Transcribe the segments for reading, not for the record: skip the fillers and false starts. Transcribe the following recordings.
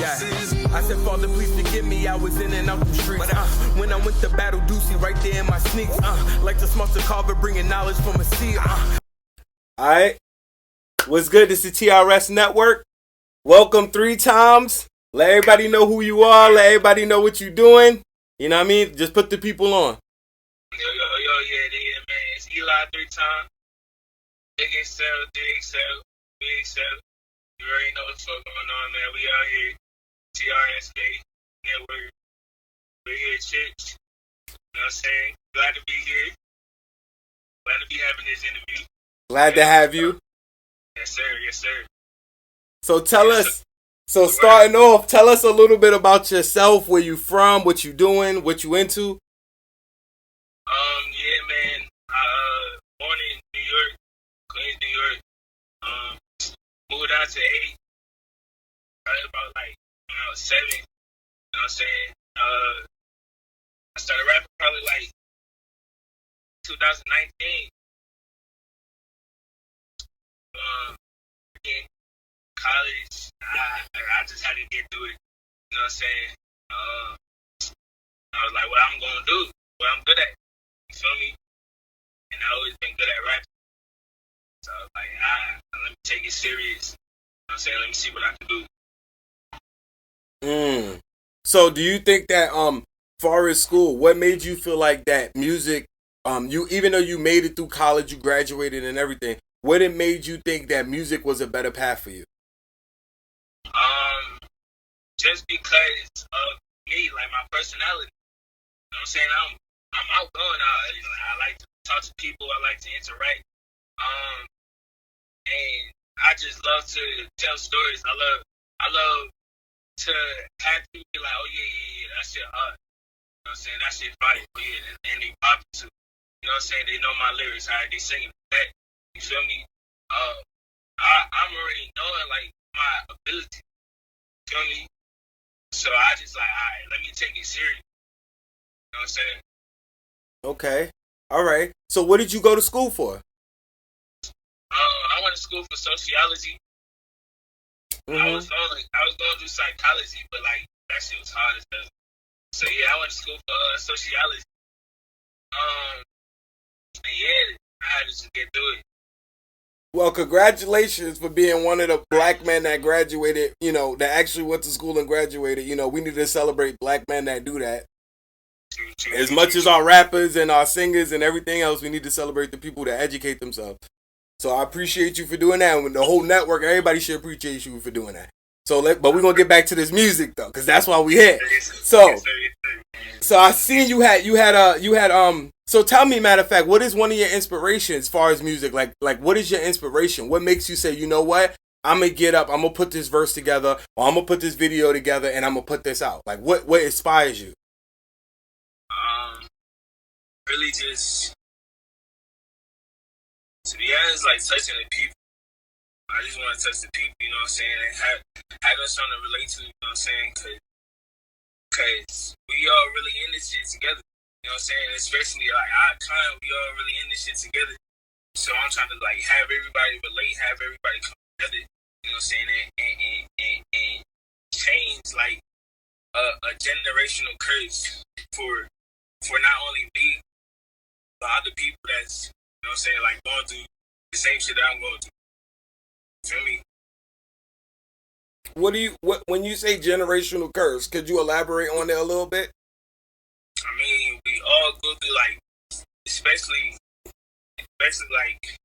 Yeah. I said, Father, please forgive me. I was in and out the streets. When I went to battle, Doocy right there in my sneaks. Like the smarter carver bringing knowledge from a sea. Alright. What's good? This is the TRS Network. Welcome 3 times. Let everybody know who you are. Let everybody know what you're doing. You know what I mean? Just put the people on. Yeah, man. It's Eli 3 times. Big XL, 3XL, Big XL. You already know what's going on, man. We out here. TRSK Network. We're here, chicks. You know what I'm saying? Glad to be here. Glad to be having this interview. Glad to have you. Yes, sir. Yes, sir. So tell us. So starting off, tell us a little bit about yourself, where you from, what you doing, what you into. Yeah, man. Born in New York, Queens, New York. Moved out to 8. Probably about like when I was 7. You know what I'm saying? I started rapping probably like 2019. In college, I just had to get through it. You know what I'm saying? I was like, what I'm gonna do, what I'm good at. You feel me? And I always been good at rapping. So I was like, let me take it serious. You know what I'm saying? Let me see what I can do. So do you think that far as school, what made you feel like that music, you, even though you made it through college, you graduated and everything, what it made you think that music was a better path for you? Just because of me, like my personality. You know what I'm saying? I'm outgoing. I like to talk to people. I like to interact. And I just love to tell stories. I love to have people be like, oh yeah, that shit hard. You know what I'm saying? That shit fire. Yeah, and they pop it too. You know what I'm saying? They know my lyrics, how they singing that. You feel me? I'm already knowing like my ability. You feel me? So I just like, all right, let me take it serious. You know what I'm saying? Okay. All right. So what did you go to school for? I went to school for sociology. I was going to do psychology, but like that shit was hard as hell. So yeah, I went to school for sociology. And yeah, I had to just get through it. Well, congratulations for being one of the black men that graduated, you know, that actually went to school and graduated. You know, we need to celebrate black men that do that. As much as our rappers and our singers and everything else, we need to celebrate the people that educate themselves. So I appreciate you for doing that. And with the whole network, everybody should appreciate you for doing that. So, but we're going to get back to this music, though, because that's why we here. So I seen you had so tell me, matter of fact, what is one of your inspirations as far as music? Like what is your inspiration? What makes you say, you know what? I'm going to get up, I'm going to put this verse together, or I'm going to put this video together, and I'm going to put this out. Like, what inspires you? Really just, to be honest, like touching the people. I just want to touch the people, you know what I'm saying, and have us something to relate to, you know what I'm saying, because we all really in this shit together, you know what I'm saying, especially like our kind, we all really in this shit together, so I'm trying to like have everybody relate, have everybody come together, you know what I'm saying, and change like a generational curse for not only me, but other people that's, you know what I'm saying, like going through the same shit that I'm going through. Feel me? When you say generational curse, could you elaborate on that a little bit? I mean, we all go through like, especially like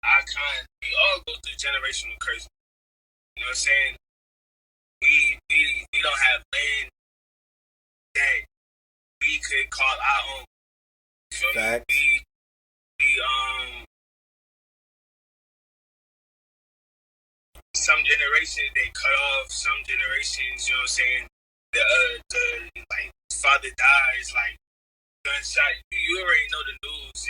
our kind, we all go through generational curse. You know what I'm saying? We don't have land that we could call our own. Feel me? Some generations they cut off, some generations, you know what I'm saying, the like father dies, like gunshot. You already know the news.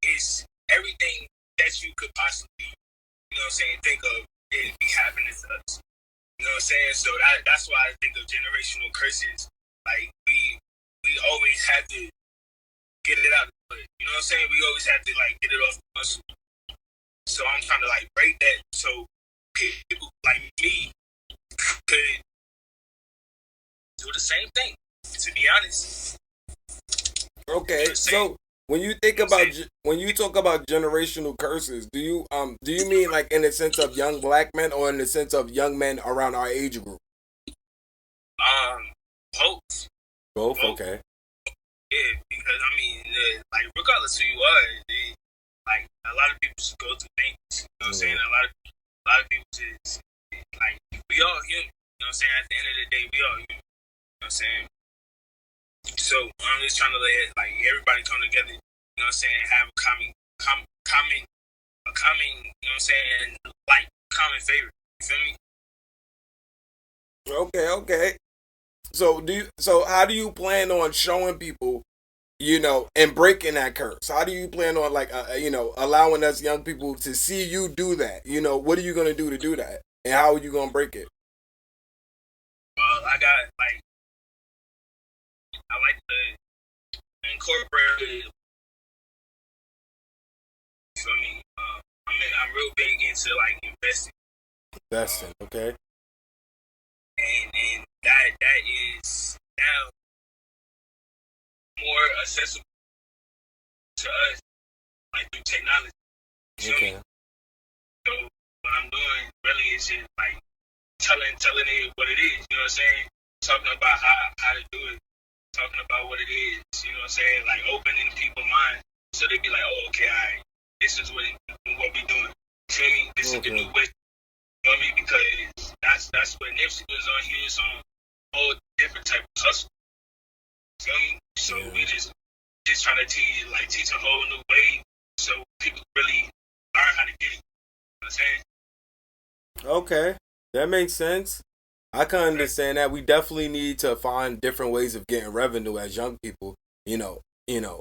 It's everything that you could possibly, you know what I'm saying, think of, it be happening to us. You know what I'm saying? So that's why I think of generational curses. Like we always have to get it out. You know what I'm saying? We always have to like get it off the muscle. So I'm trying to like break that so people like me the same thing. To be honest. Okay, so when you think about when you talk about generational curses, do you mean like in the sense of young black men or in the sense of young men around our age group? Both. Both. Okay. Yeah, because I mean, like regardless who you are, like a lot of people just go through things. You know what I'm saying? A lot of people just like we all human. You know what I'm saying? At the end of the day, we all human. You know what I'm saying? So I'm just trying to let like everybody come together. You know what I'm saying? Have a common, you know what I'm saying? Like common favorite. You feel me? Okay. So how do you plan on showing people, and breaking that curse? How do you plan on like allowing us young people to see you do that? What are you gonna do to do that, and how are you gonna break it? I got like I like to incorporate. You feel me? I'm real big into like investing. Investing, okay. And that is now more accessible to us, like through technology. You feel me? So what I'm doing really is just like telling it what it is. You know what I'm saying? Talking about how to do it. Talking about what it is. You know what I'm saying? Like opening people's minds so they be like, oh, okay, all right, this is what we doing. You feel me? This is the new way. You know what I mean? Because that's what Nipsey was on. He was on a whole different type of hustle. You feel me? So we just trying to teach a whole new way so people really learn how to get it. You know what I'm saying? Okay, that makes sense. I can understand that. We definitely need to find different ways of getting revenue as young people.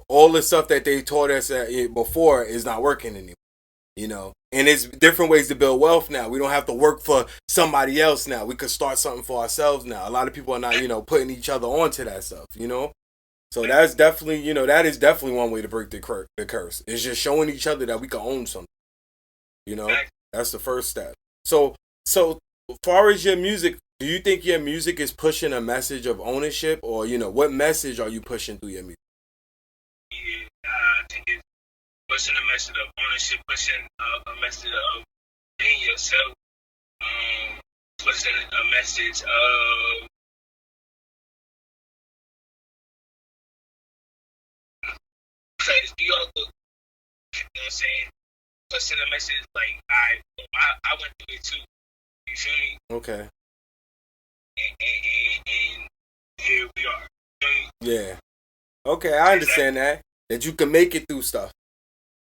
All the stuff that they taught us before is not working anymore. And it's different ways to build wealth now. We don't have to work for somebody else now. We could start something for ourselves now. A lot of people are not, putting each other onto that stuff, So that's definitely, that is definitely one way to break the curse. It's just showing each other that we can own something. That's the first step. So as far as your music, do you think your music is pushing a message of ownership, or what message are you pushing through your music? Yeah, I think it's pushing a message of ownership, pushing a message of being yourself, pushing a message of because we all look, you know what I'm saying? Pushing a message like I went through it too. You feel me? Okay. And here we are. You feel me? Yeah. Okay, I understand that you can make it through stuff.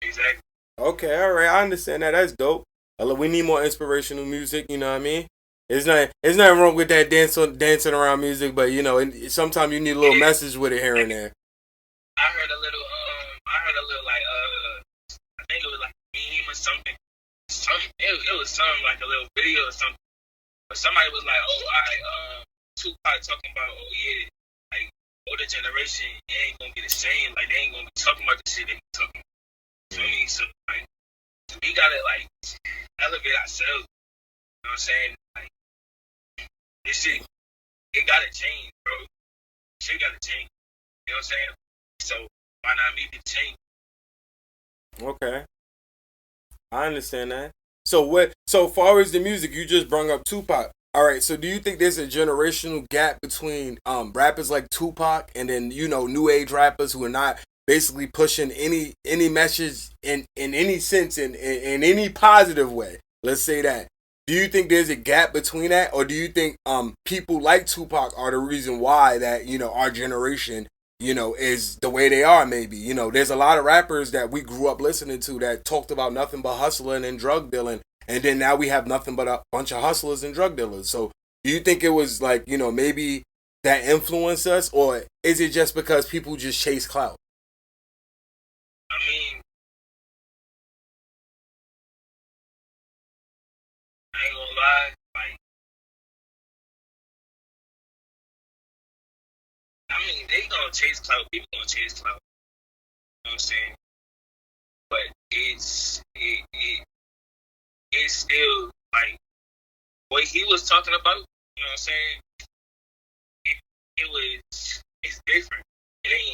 Exactly. Okay, all right, I understand that. That's dope. We need more inspirational music. You know what I mean? It's nothing wrong with that dancing around music, but sometimes you need a little message with it here and there. I heard a little like I think it was like a meme or something. It was something like a little video or something. But somebody was like, oh, Tupac talking about, oh yeah, like older generation ain't gonna be the same. Like they ain't gonna be talking about the shit they be talking about. You know what I mean? So like we gotta like elevate ourselves. You know what I'm saying? Like this shit, it gotta change, bro. Shit gotta change. You know what I'm saying? So why not me be the change? Okay, I understand that. So far as the music, you just brought up Tupac. All right, so do you think there's a generational gap between rappers like Tupac and then new age rappers who are not basically pushing any message in any sense in any positive way? Let's say that. Do you think there's a gap between that, or do you think people like Tupac are the reason why that our generation is the way they are? Maybe there's a lot of rappers that we grew up listening to that talked about nothing but hustling and drug dealing. And then now we have nothing but a bunch of hustlers and drug dealers. So do you think it was like, maybe that influenced us? Or is it just because people just chase clout? I mean, I ain't gonna lie. Like, I mean, they gonna chase clout. People gonna chase clout. You know what I'm saying? But it's still like what he was talking about. You know what I'm saying?